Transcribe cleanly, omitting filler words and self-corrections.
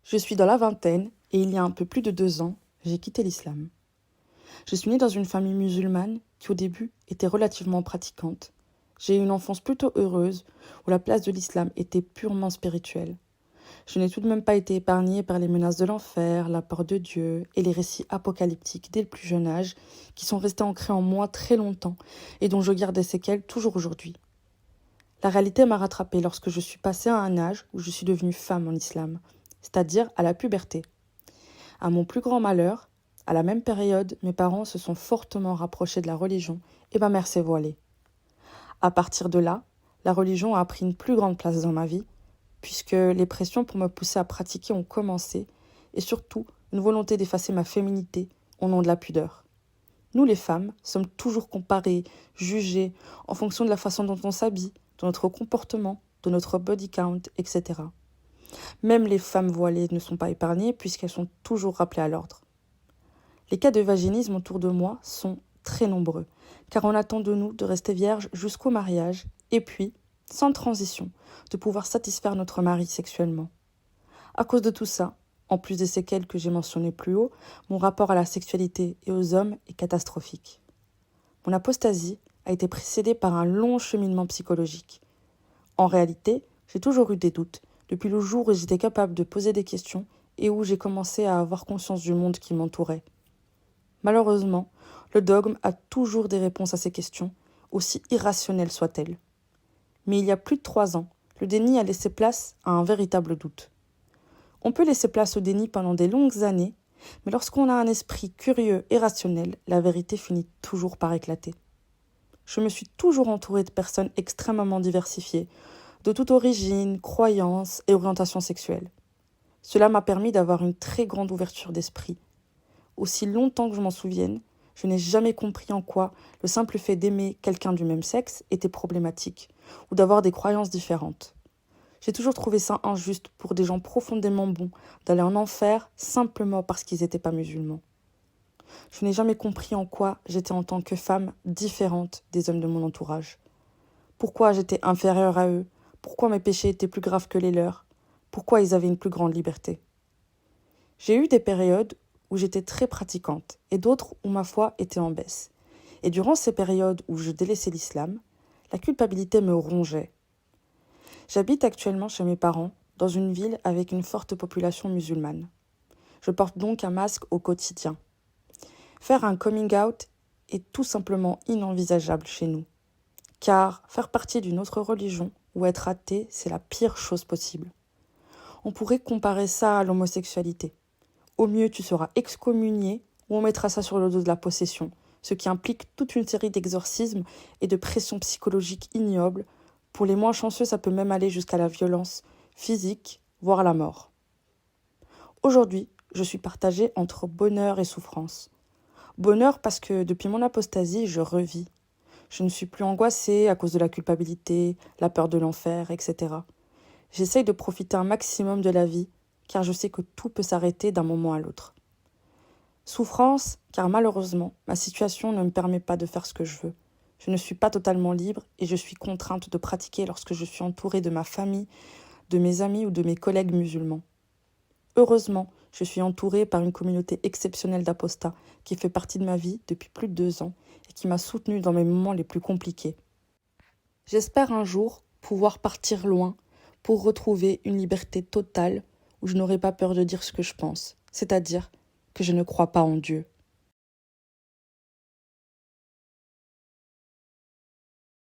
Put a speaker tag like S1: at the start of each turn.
S1: Je suis dans la vingtaine et il y a un peu plus de 2 ans, j'ai quitté l'islam. Je suis née dans une famille musulmane qui au début était relativement pratiquante. J'ai eu une enfance plutôt heureuse où la place de l'islam était purement spirituelle. Je n'ai tout de même pas été épargnée par les menaces de l'enfer, la peur de Dieu et les récits apocalyptiques dès le plus jeune âge qui sont restés ancrés en moi très longtemps et dont je garde des séquelles toujours aujourd'hui. La réalité m'a rattrapée lorsque je suis passée à un âge où je suis devenue femme en islam, c'est-à-dire à la puberté. À mon plus grand malheur, à la même période, mes parents se sont fortement rapprochés de la religion et ma mère s'est voilée. À partir de là, la religion a pris une plus grande place dans ma vie, puisque les pressions pour me pousser à pratiquer ont commencé, et surtout une volonté d'effacer ma féminité au nom de la pudeur. Nous les femmes sommes toujours comparées, jugées, en fonction de la façon dont on s'habille, de notre comportement, de notre body count, etc. Même les femmes voilées ne sont pas épargnées puisqu'elles sont toujours rappelées à l'ordre. Les cas de vaginisme autour de moi sont très nombreux, car on attend de nous de rester vierges jusqu'au mariage, et puis, sans transition, de pouvoir satisfaire notre mari sexuellement. À cause de tout ça, en plus des séquelles que j'ai mentionnées plus haut, mon rapport à la sexualité et aux hommes est catastrophique. Mon apostasie a été précédée par un long cheminement psychologique. En réalité, j'ai toujours eu des doutes, depuis le jour où j'étais capable de poser des questions et où j'ai commencé à avoir conscience du monde qui m'entourait. Malheureusement, le dogme a toujours des réponses à ces questions, aussi irrationnelles soient-elles. Mais il y a plus de 3 ans, le déni a laissé place à un véritable doute. On peut laisser place au déni pendant des longues années, mais lorsqu'on a un esprit curieux et rationnel, la vérité finit toujours par éclater. Je me suis toujours entourée de personnes extrêmement diversifiées, de toute origine, croyance et orientation sexuelle. Cela m'a permis d'avoir une très grande ouverture d'esprit. Aussi longtemps que je m'en souvienne, je n'ai jamais compris en quoi le simple fait d'aimer quelqu'un du même sexe était problématique, ou d'avoir des croyances différentes. J'ai toujours trouvé ça injuste pour des gens profondément bons d'aller en enfer simplement parce qu'ils n'étaient pas musulmans. Je n'ai jamais compris en quoi j'étais en tant que femme différente des hommes de mon entourage. Pourquoi j'étais inférieure à eux, pourquoi mes péchés étaient plus graves que les leurs, pourquoi ils avaient une plus grande liberté. J'ai eu des périodes où j'étais très pratiquante et d'autres où ma foi était en baisse. Et durant ces périodes où je délaissais l'islam, la culpabilité me rongeait. J'habite actuellement chez mes parents, dans une ville avec une forte population musulmane. Je porte donc un masque au quotidien. Faire un coming out est tout simplement inenvisageable chez nous. Car faire partie d'une autre religion ou être athée, c'est la pire chose possible. On pourrait comparer ça à l'homosexualité. Au mieux, tu seras excommunié ou on mettra ça sur le dos de la possession, ce qui implique toute une série d'exorcismes et de pressions psychologiques ignobles. Pour les moins chanceux, ça peut même aller jusqu'à la violence physique, voire la mort. Aujourd'hui, je suis partagée entre bonheur et souffrance. Bonheur parce que depuis mon apostasie, je revis. Je ne suis plus angoissée à cause de la culpabilité, la peur de l'enfer, etc. J'essaye de profiter un maximum de la vie, car je sais que tout peut s'arrêter d'un moment à l'autre. Souffrance, car malheureusement, ma situation ne me permet pas de faire ce que je veux. Je ne suis pas totalement libre et je suis contrainte de pratiquer lorsque je suis entourée de ma famille, de mes amis ou de mes collègues musulmans. Heureusement, je suis entourée par une communauté exceptionnelle d'apostats qui fait partie de ma vie depuis plus de 2 ans et qui m'a soutenue dans mes moments les plus compliqués. J'espère un jour pouvoir partir loin pour retrouver une liberté totale où je n'aurai pas peur de dire ce que je pense, c'est-à-dire que je ne crois pas en Dieu.